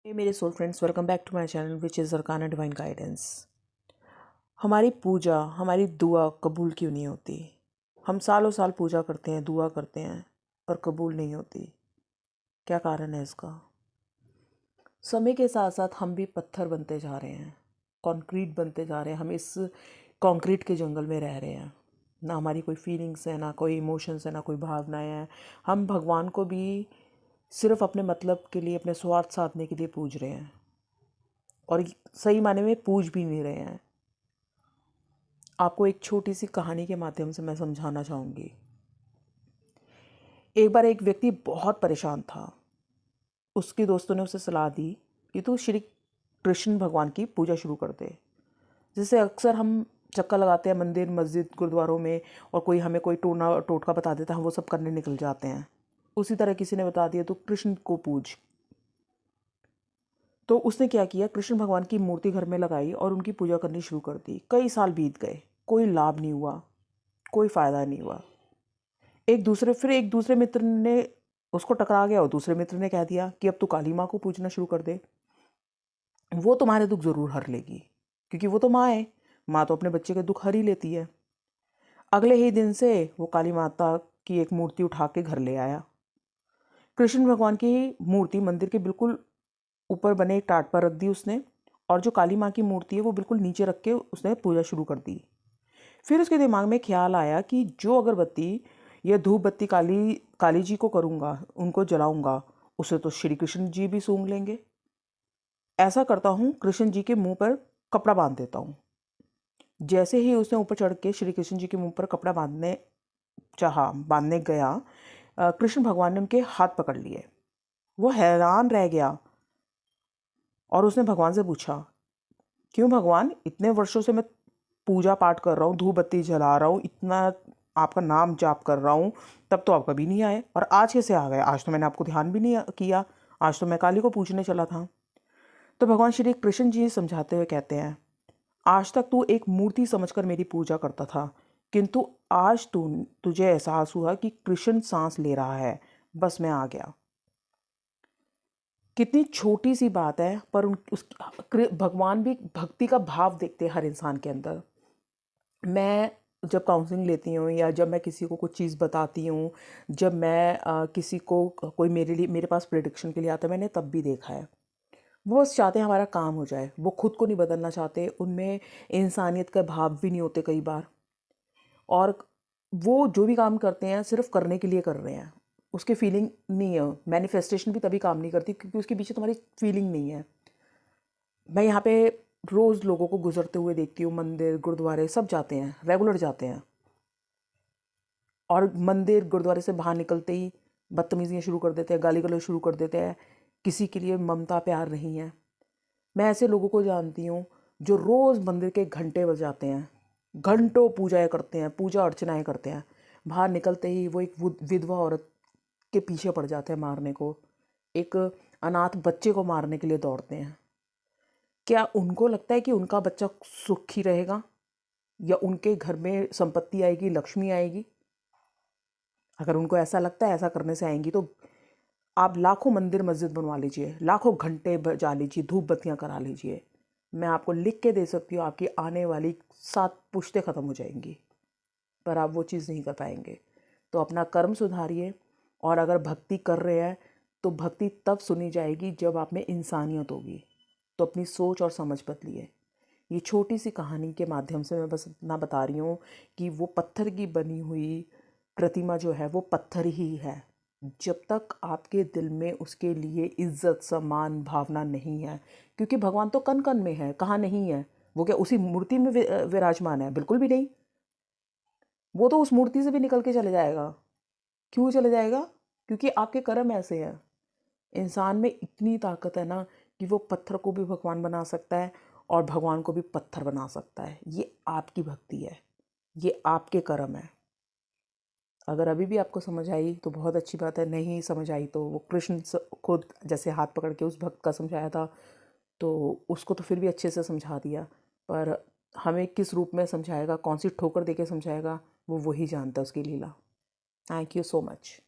हे मेरे soul friends, welcome back to my channel which is Arcana divine guidance. हमारी पूजा, हमारी दुआ कबूल क्यों नहीं होती? हम सालों साल पूजा करते हैं, दुआ करते हैं, पर कबूल नहीं होती। क्या कारण है इसका? समय के साथ साथ हम भी पत्थर बनते जा रहे हैं, कंक्रीट बनते जा रहे हैं। हम इस कंक्रीट के जंगल में रह रहे हैं। ना हमारी कोई फीलिंग्स है, ना कोई इमोशंस है, ना कोई भावनाएं हैं। हम भगवान को भी सिर्फ अपने मतलब के लिए, अपने स्वार्थ साधने के लिए पूज रहे हैं, और सही मायने में पूज भी नहीं रहे हैं। आपको एक छोटी सी कहानी के माध्यम से मैं समझाना चाहूँगी। एक बार एक व्यक्ति बहुत परेशान था। उसके दोस्तों ने उसे सलाह दी कि तू श्री कृष्ण भगवान की पूजा शुरू कर दे। जैसे अक्सर हम चक्कर लगाते हैं मंदिर, मस्जिद, गुरुद्वारों में, और कोई हमें कोई टोटका बता देता है, हम वो सब करने निकल जाते हैं। उसी तरह किसी ने बता दिया तो कृष्ण को पूज। तो उसने क्या किया, कृष्ण भगवान की मूर्ति घर में लगाई और उनकी पूजा करनी शुरू कर दी। कई साल बीत गए, कोई लाभ नहीं हुआ, कोई फ़ायदा नहीं हुआ। एक दूसरे मित्र ने उसको टकरा गया, और दूसरे मित्र ने कह दिया कि अब तू काली माँ को पूजना शुरू कर दे, वो तुम्हारे दुख ज़रूर हर लेगी, क्योंकि वो तो माँ है। माँ तो अपने बच्चे के दुख हर ही लेती है। अगले ही दिन से वो काली माता की एक मूर्ति उठा के घर ले आया। कृष्ण भगवान की मूर्ति मंदिर के बिल्कुल ऊपर बने एक टाट पर रख दी उसने, और जो काली माँ की मूर्ति है वो बिल्कुल नीचे रख के उसने पूजा शुरू कर दी। फिर उसके दिमाग में ख्याल आया कि जो अगरबत्ती या धूप बत्ती काली काली जी को करूँगा, उनको जलाऊंगा, उसे तो श्री कृष्ण जी भी सूंघ लेंगे। ऐसा करता हूँ, कृष्ण जी के मुंह पर कपड़ा बांध देता हूँ। जैसे ही उसने ऊपर चढ़ के श्री कृष्ण जी के मुंह पर कपड़ा बांधने गया, कृष्ण भगवान ने उनके हाथ पकड़ लिए। वो हैरान रह गया और उसने भगवान से पूछा, क्यों भगवान, इतने वर्षों से मैं पूजा पाठ कर रहा हूँ, धूप बत्ती जला रहा हूँ, इतना आपका नाम जाप कर रहा हूँ, तब तो आप कभी नहीं आए, और आज कैसे आ गए? आज तो मैंने आपको ध्यान भी नहीं किया, आज तो मैं काली को पूछने चला था। तो भगवान श्री कृष्ण जी समझाते हुए कहते हैं, आज तक तू एक मूर्ति समझकर मेरी पूजा करता था, किंतु आज तुझे एहसास हुआ कि कृष्ण सांस ले रहा है, बस मैं आ गया। कितनी छोटी सी बात है, पर भगवान भी भक्ति का भाव देखते हैं हर इंसान के अंदर। मैं जब काउंसलिंग लेती हूँ, या जब मैं किसी को कुछ चीज़ बताती हूँ, जब मैं किसी को, कोई मेरे पास प्रेडिक्शन के लिए आता है, मैंने तब भी देखा है, वो बस चाहते हैं हमारा काम हो जाए, वो खुद को नहीं बदलना चाहते, उनमें इंसानियत का भाव भी नहीं होते कई बार, और वो जो भी काम करते हैं सिर्फ करने के लिए कर रहे हैं, उसकी फीलिंग नहीं है। मैनिफेस्टेशन भी तभी काम नहीं करती क्योंकि उसके पीछे तुम्हारी फीलिंग नहीं है। मैं यहाँ पे रोज़ लोगों को गुजरते हुए देखती हूँ, मंदिर गुरुद्वारे सब जाते हैं, रेगुलर जाते हैं, और मंदिर गुरुद्वारे से बाहर निकलते ही बदतमीजियाँ शुरू कर देते हैं, गाली गलौज शुरू कर देते हैं, किसी के लिए ममता प्यार नहीं है। मैं ऐसे लोगों को जानती हूँ जो रोज़ मंदिर के घंटे बजाते हैं, घंटों पूजाएँ करते हैं, पूजा अर्चनाएँ करते हैं, बाहर निकलते ही वो एक विधवा औरत के पीछे पड़ जाते हैं मारने को, एक अनाथ बच्चे को मारने के लिए दौड़ते हैं। क्या उनको लगता है कि उनका बच्चा सुखी रहेगा, या उनके घर में संपत्ति आएगी, लक्ष्मी आएगी? अगर उनको ऐसा लगता है ऐसा करने से आएंगी, तो आप लाखों मंदिर मस्जिद बनवा लीजिए, लाखों घंटे बजा लीजिए, धूप बत्तियाँ करा लीजिए, मैं आपको लिख के दे सकती हूँ, आपकी आने वाली 7 पुश्तें ख़त्म हो जाएंगी, पर आप वो चीज़ नहीं कर पाएंगे। तो अपना कर्म सुधारिए, और अगर भक्ति कर रहे हैं तो भक्ति तब सुनी जाएगी जब आप में इंसानियत होगी। तो अपनी सोच और समझ बदलिए। ये छोटी सी कहानी के माध्यम से मैं बस इतना बता रही हूँ कि वो पत्थर की बनी हुई प्रतिमा जो है वो पत्थर ही है। जब तक आपके दिल में उसके लिए इज्जत, सम्मान, भावना नहीं है, क्योंकि भगवान तो कण कण में है, कहाँ नहीं है? वो क्या उसी मूर्ति में विराजमान है? बिल्कुल भी नहीं। वो तो उस मूर्ति से भी निकल के चले जाएगा। क्यों चले जाएगा? क्योंकि आपके कर्म ऐसे हैं। इंसान में इतनी ताकत है ना कि वो पत्थर को भी भगवान बना सकता है, और भगवान को भी पत्थर बना सकता है। ये आपकी भक्ति है, ये आपके कर्म है। अगर अभी भी आपको समझ आई तो बहुत अच्छी बात है, नहीं समझ आई तो वो कृष्ण खुद जैसे हाथ पकड़ के उस भक्त का समझाया था, तो उसको तो फिर भी अच्छे से समझा दिया, पर हमें किस रूप में समझाएगा, कौन सी ठोकर देके समझाएगा, वो वही जानता है उसकी लीला। Thank you so much.